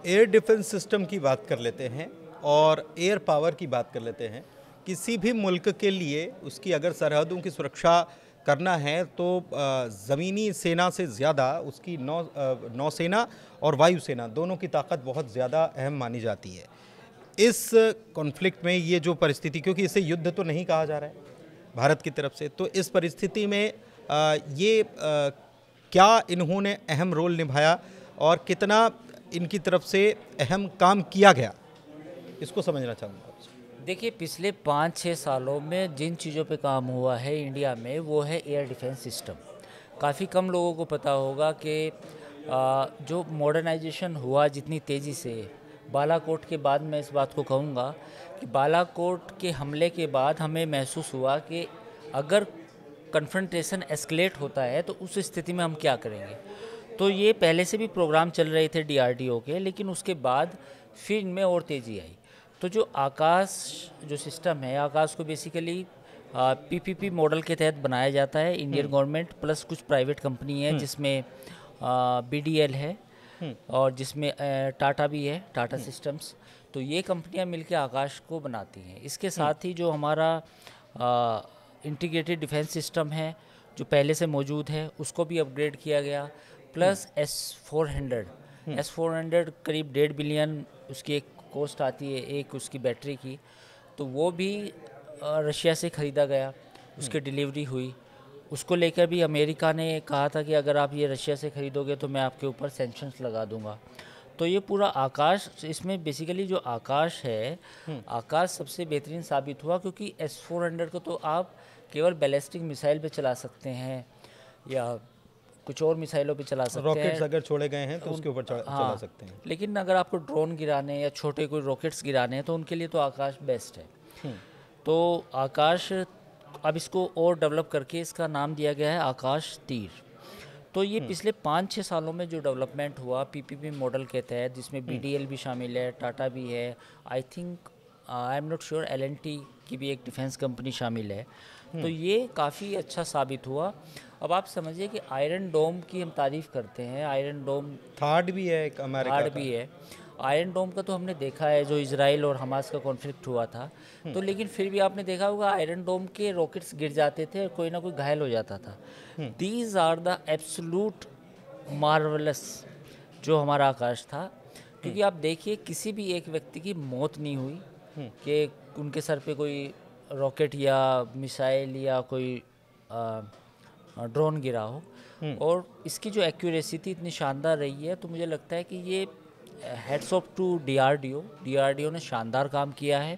Air defence system की बात कर लेते हैं और एयर पावर की बात कर लेते हैं। किसी भी मुल्क के लिए उसकी अगर सरहदों की सुरक्षा करना है तो ज़मीनी सेना से ज़्यादा उसकी नौसेना और वायुसेना दोनों की ताकत बहुत ज़्यादा अहम मानी जाती है। इस कॉन्फ्लिक्ट में ये जो परिस्थिति, क्योंकि इसे युद्ध तो नहीं कहा जा रहा है भारत की तरफ से, तो इस परिस्थिति में क्या इन्होंने अहम रोल निभाया और कितना इनकी तरफ से अहम काम किया गया, इसको समझना चाहूँगा। देखिए, पिछले 5-6 सालों में जिन चीज़ों पे काम हुआ है इंडिया में, वो है एयर डिफेंस सिस्टम। काफ़ी कम लोगों को पता होगा कि जो मॉडर्नाइजेशन हुआ जितनी तेज़ी से, बालाकोट के बाद मैं इस बात को कहूँगा कि बालाकोट के हमले के बाद हमें महसूस हुआ कि अगर कन्फ्रंटेशन एस्केलेट होता है तो उस स्थिति में हम क्या करेंगे। तो ये पहले से भी प्रोग्राम चल रहे थे DRDO के, लेकिन उसके बाद फिर इनमें और तेज़ी आई। तो जो आकाश जो सिस्टम है, आकाश को बेसिकली PPP मॉडल के तहत बनाया जाता है। इंडियन गवर्नमेंट प्लस कुछ प्राइवेट कंपनी है जिसमें BDL है और जिसमें टाटा भी है, टाटा सिस्टम्स। तो ये कंपनियां मिलकर आकाश को बनाती हैं। इसके साथ ही जो हमारा इंटीग्रेटेड डिफेंस सिस्टम है जो पहले से मौजूद है, उसको भी अपग्रेड किया गया। प्लस S-400 करीब 1.5 बिलियन उसकी एक कॉस्ट आती है, एक उसकी बैटरी की। तो वो भी रशिया से ख़रीदा गया, उसकी डिलीवरी हुई। उसको लेकर भी अमेरिका ने कहा था कि अगर आप ये रशिया से ख़रीदोगे तो मैं आपके ऊपर सैंक्शंस लगा दूंगा। तो ये पूरा आकाश, इसमें बेसिकली जो आकाश है, आकाश सबसे बेहतरीन साबित हुआ, क्योंकि S-400 को तो आप केवल बैलिस्टिक मिसाइल पे चला सकते हैं या कुछ और मिसाइलों पे चला सकते हैं। रॉकेट्स अगर छोड़े गए हैं तो उसके ऊपर चला सकते हैं। लेकिन अगर आपको ड्रोन गिराने या छोटे कोई रॉकेट्स गिराने हैं तो उनके लिए तो आकाश बेस्ट है। तो आकाश, अब इसको और डेवलप करके इसका नाम दिया गया है आकाश तीर। तो ये पिछले 5-6 सालों में जो डेवलपमेंट हुआ PPP मॉडल के तहत, जिसमें BDL भी शामिल है, टाटा भी है, I think I am not sure L&T की भी एक डिफेंस कंपनी शामिल है। तो ये काफ़ी अच्छा साबित हुआ। अब आप समझिए कि आयरन डोम की हम तारीफ़ करते हैं, आयरन डोम थार्ड भी है, एक अमेरिका थार्ड भी है। आयरन डोम का तो हमने देखा है जो इजराइल और हमास का कॉन्फ्लिक्ट हुआ था। तो लेकिन फिर भी आपने देखा होगा आयरन डोम के रॉकेट्स गिर जाते थे और कोई ना कोई घायल हो जाता था। These are the absolute marvellous जो हमारा आकाश था। क्योंकि आप देखिए, किसी भी एक व्यक्ति की मौत नहीं हुई कि उनके सर पे कोई रॉकेट या मिसाइल या कोई ड्रोन गिरा हो। और इसकी जो एक्यूरेसी थी इतनी शानदार रही है, तो मुझे लगता है कि ये हेड्स ऑफ टू DRDO ने शानदार काम किया है।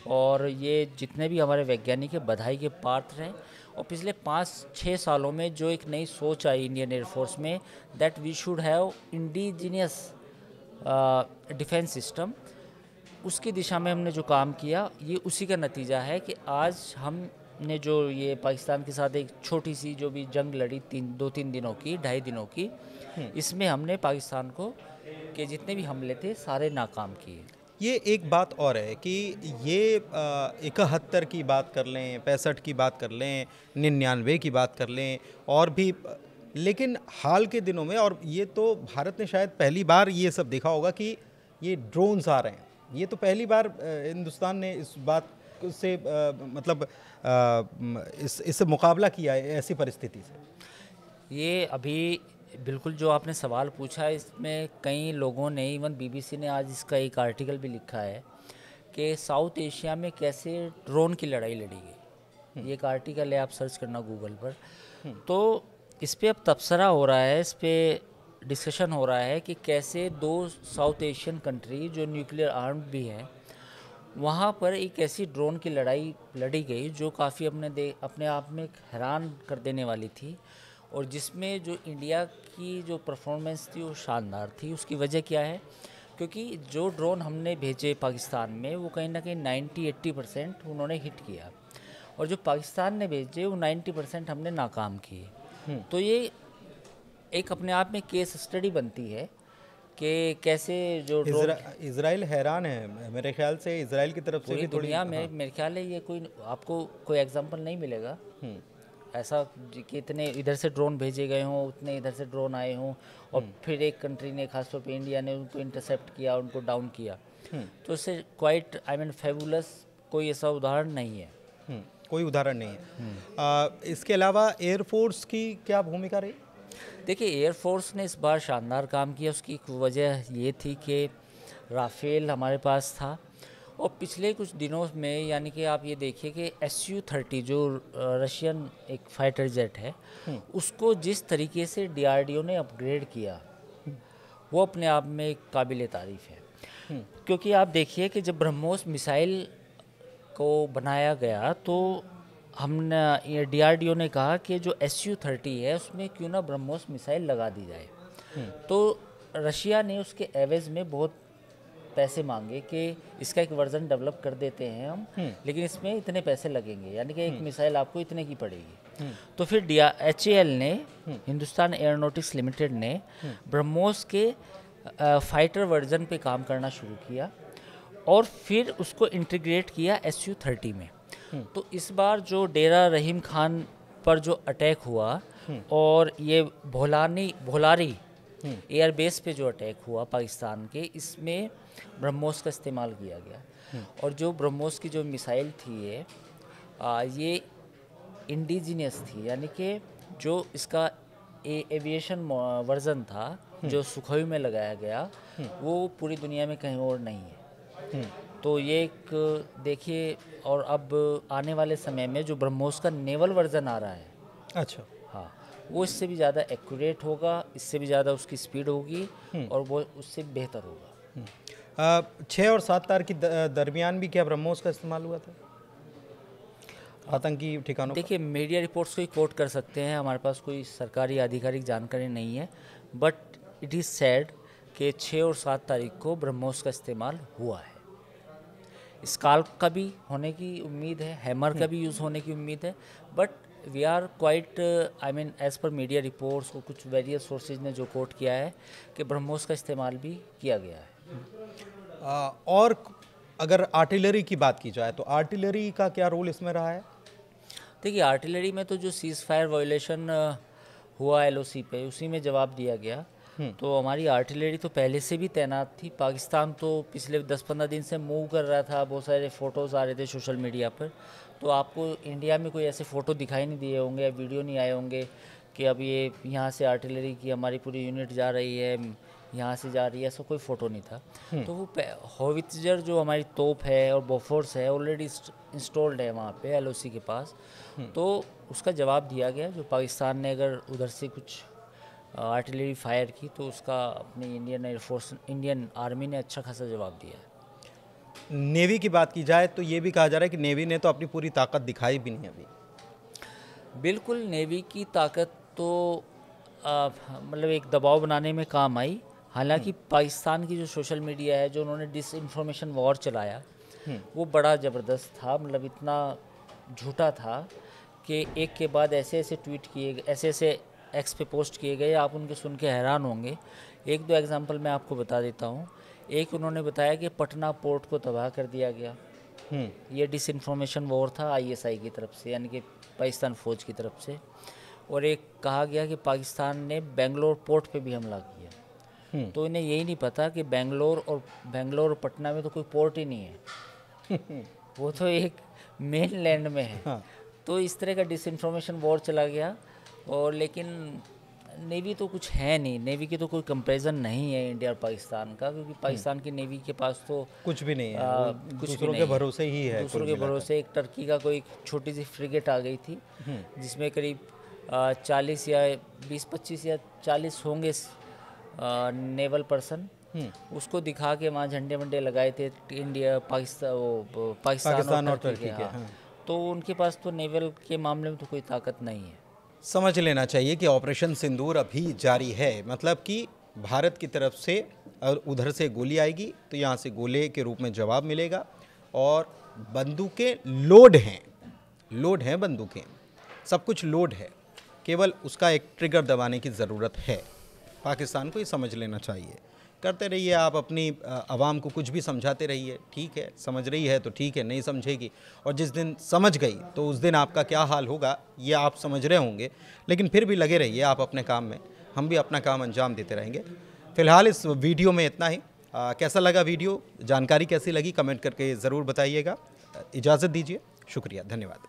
और ये जितने भी हमारे वैज्ञानिक है, बधाई के पात्र हैं। और पिछले 5-6 सालों में जो एक नई सोच आई इंडियन एयरफोर्स में, that we should have indigenous defence system, उसकी दिशा में हमने जो काम किया, ये उसी का नतीजा है कि आज हमने जो ये पाकिस्तान के साथ एक छोटी सी जो भी जंग लड़ी 2-3 दिनों की, 2.5 दिनों की, इसमें हमने पाकिस्तान को के जितने भी हमले थे सारे नाकाम किए। ये एक बात और है कि ये 71 की बात कर लें, 65 की बात कर लें, 99 की बात कर लें, और भी, लेकिन हाल के दिनों में, और ये तो भारत ने शायद पहली बार ये सब देखा होगा कि ये ड्रोन्स आ रहे हैं। ये तो पहली बार हिंदुस्तान ने इस बात से मतलब इससे मुकाबला किया है ऐसी परिस्थिति से। ये अभी बिल्कुल जो आपने सवाल पूछा, इसमें कई लोगों ने, इवन BBC ने आज इसका एक आर्टिकल भी लिखा है कि साउथ एशिया में कैसे ड्रोन की लड़ाई लड़ी गई। ये एक आर्टिकल है, आप सर्च करना गूगल पर। तो इस पर अब तबसरा हो रहा है, इस पर डिस्कशन हो रहा है कि कैसे 2 साउथ एशियन कंट्री जो न्यूक्लियर आर्म्ड भी हैं, वहाँ पर एक ऐसी ड्रोन की लड़ाई लड़ी गई जो काफ़ी अपने आप में हैरान कर देने वाली थी। और जिसमें जो इंडिया की जो परफॉर्मेंस थी वो शानदार थी। उसकी वजह क्या है? क्योंकि जो ड्रोन हमने भेजे पाकिस्तान में, वो कहीं ना कहीं 90-80% उन्होंने हिट किया, और जो पाकिस्तान ने भेजे वो 90% हमने नाकाम किए। तो ये एक अपने आप में केस स्टडी बनती है कि कैसे जो इजराइल हैरान है। मेरे ख्याल से इजराइल की तरफ से भी दुनिया में मेरे ख्याल है ये कोई आपको कोई एग्जांपल नहीं मिलेगा ऐसा कि इतने इधर से ड्रोन भेजे गए हों, उतने इधर से ड्रोन आए हों, और फिर एक कंट्री ने, खासतौर पे इंडिया ने, उनको इंटरसेप्ट किया, उनको डाउन किया, तो इससे क्वाइट फेबुलस कोई ऐसा उदाहरण नहीं है। कोई उदाहरण नहीं है। इसके अलावा एयरफोर्स की क्या भूमिका रही? देखिए, एयरफोर्स ने इस बार शानदार काम किया। उसकी एक वजह ये थी कि राफेल हमारे पास था, और पिछले कुछ दिनों में, यानी कि आप ये देखिए कि Su-30 जो रशियन एक फाइटर जेट है, उसको जिस तरीके से DRDO ने अपग्रेड किया, वो अपने आप में एक काबिल तारीफ़ है। क्योंकि आप देखिए कि जब ब्रह्मोस मिसाइल को बनाया गया तो हमने DRDO ने कहा कि जो Su-30 है उसमें क्यों ना ब्रह्मोस मिसाइल लगा दी जाए। तो रशिया ने उसके एवज में बहुत पैसे मांगे कि इसका एक वर्जन डेवलप कर देते हैं हम, लेकिन इसमें इतने पैसे लगेंगे, यानी कि एक मिसाइल आपको इतने की पड़ेगी। तो फिर HAL ने, हिंदुस्तान एयरोनॉटिक्स लिमिटेड ने, ब्रह्मोस के फाइटर वर्जन पे काम करना शुरू किया और फिर उसको इंटीग्रेट किया Su-30 में। तो इस बार जो डेरा रहीम खान पर जो अटैक हुआ और ये भोलारी एयरबेस पे जो अटैक हुआ पाकिस्तान के, इसमें ब्रह्मोस का इस्तेमाल किया गया। और जो ब्रह्मोस की जो मिसाइल थी ये इंडिजीनियस थी, यानी कि जो इसका एविएशन वर्जन था जो सुखोई में लगाया गया, वो पूरी दुनिया में कहीं और नहीं है। तो ये एक देखिए, और अब आने वाले समय में जो ब्रह्मोस का नेवल वर्जन आ रहा है, अच्छा, हाँ, वो इससे भी ज़्यादा एक्यूरेट होगा, इससे भी ज़्यादा उसकी स्पीड होगी और वो उससे बेहतर होगा। 6 और 7 तार की दरमियान भी क्या ब्रह्मोस का इस्तेमाल हुआ था आतंकी ठिकानों? देखिए, मीडिया रिपोर्ट्स को ही कोट कर सकते हैं, हमारे पास कोई सरकारी आधिकारिक जानकारी नहीं है, बट इट इज़ सैड कि 6 और 7 तारीख को ब्रह्मोस का इस्तेमाल हुआ है। स्काल्प का भी होने की उम्मीद है, हैमर का भी यूज़ होने की उम्मीद है, but we are quite as पर मीडिया रिपोर्ट्स को कुछ वेरियस सोर्सेज ने जो कोट किया है कि ब्रह्मोस का इस्तेमाल भी किया गया है। और अगर आर्टिलरी की बात की जाए तो आर्टिलरी का क्या रोल इसमें रहा है? देखिए, आर्टिलरी में तो जो सीज़ फायर वायोलेशन हुआ LOC पे, उसी में जवाब दिया गया। तो हमारी आर्टिलरी तो पहले से भी तैनात थी। पाकिस्तान तो पिछले 10-15 दिन से मूव कर रहा था, बहुत सारे फ़ोटोज़ आ रहे थे सोशल मीडिया पर, तो आपको इंडिया में कोई ऐसे फ़ोटो दिखाई नहीं दिए होंगे या वीडियो नहीं आए होंगे कि अब ये यहाँ से आर्टिलरी की हमारी पूरी यूनिट जा रही है, यहाँ से जा रही है, ऐसा कोई फ़ोटो नहीं था। तो वो होवित्जर जो हमारी तोप है और बोफोर्स है ऑलरेडी इंस्टॉल्ड है वहाँ पे LOC के पास, तो उसका जवाब दिया गया। जो पाकिस्तान ने अगर उधर से कुछ आर्टिलरी फायर की तो उसका अपनी इंडियन एयरफोर्स, इंडियन आर्मी ने अच्छा खासा जवाब दिया है। नेवी की बात की जाए तो ये भी कहा जा रहा है कि नेवी ने तो अपनी पूरी ताकत दिखाई भी नहीं अभी। बिल्कुल, नेवी की ताकत तो मतलब एक दबाव बनाने में काम आई। हालांकि पाकिस्तान की जो सोशल मीडिया है, जो उन्होंने डिस इन्फॉर्मेशन वॉर चलाया, वो बड़ा ज़बरदस्त था। मतलब इतना झूठा था कि एक के बाद ऐसे ऐसे ट्वीट किए गए, ऐसे ऐसे एक्स पे पोस्ट किए गए, आप उनके सुन के हैरान होंगे। 1-2 एग्जांपल मैं आपको बता देता हूँ। एक, उन्होंने बताया कि पटना पोर्ट को तबाह कर दिया गया। ये डिसइंफॉर्मेशन वॉर था ISI की तरफ से, यानी कि पाकिस्तान फ़ौज की तरफ से। और एक कहा गया कि पाकिस्तान ने बेंगलोर पोर्ट पे भी हमला किया। तो इन्हें यही नहीं पता कि बेंगलोर और पटना में तो कोई पोर्ट ही नहीं है वो तो एक मेन लैंड में है। हाँ। तो इस तरह का डिसइंफॉर्मेशन वॉर चला गया। और लेकिन नेवी तो कुछ है नहीं, नेवी की तो कोई कंपैरिजन नहीं है इंडिया और पाकिस्तान का, क्योंकि पाकिस्तान की नेवी के पास तो कुछ भी नहीं है, कुछ भी दूसरों नहीं के भरोसे ही है। दूसरों के भरोसे। एक टर्की का कोई छोटी सी फ्रिगेट आ गई थी जिसमें करीब 40 या 20-25 या 40 होंगे नेवल पर्सन, उसको दिखा के वहाँ झंडे वंडे लगाए थे इंडिया पाकिस्तान और टर्की के। हाँ। तो उनके पास तो नेवल के मामले में तो कोई ताकत नहीं है। समझ लेना चाहिए कि ऑपरेशन सिंदूर अभी जारी है, मतलब कि भारत की तरफ से और उधर से गोली आएगी तो यहाँ से गोले के रूप में जवाब मिलेगा। और बंदूकें लोड हैं बंदूकें, सब कुछ लोड है, केवल उसका एक ट्रिगर दबाने की ज़रूरत है। पाकिस्तान को ये समझ लेना चाहिए करते रहिए आप अपनी आवाम को कुछ भी समझाते रहिए, ठीक है, समझ रही है तो ठीक है, नहीं समझेगी और जिस दिन समझ गई तो उस दिन आपका क्या हाल होगा ये आप समझ रहे होंगे। लेकिन फिर भी लगे रहिए आप अपने काम में, हम भी अपना काम अंजाम देते रहेंगे। फ़िलहाल इस वीडियो में इतना ही। कैसा लगा वीडियो, जानकारी कैसी लगी, कमेंट करके ज़रूर बताइएगा। इजाज़त दीजिए, शुक्रिया, धन्यवाद।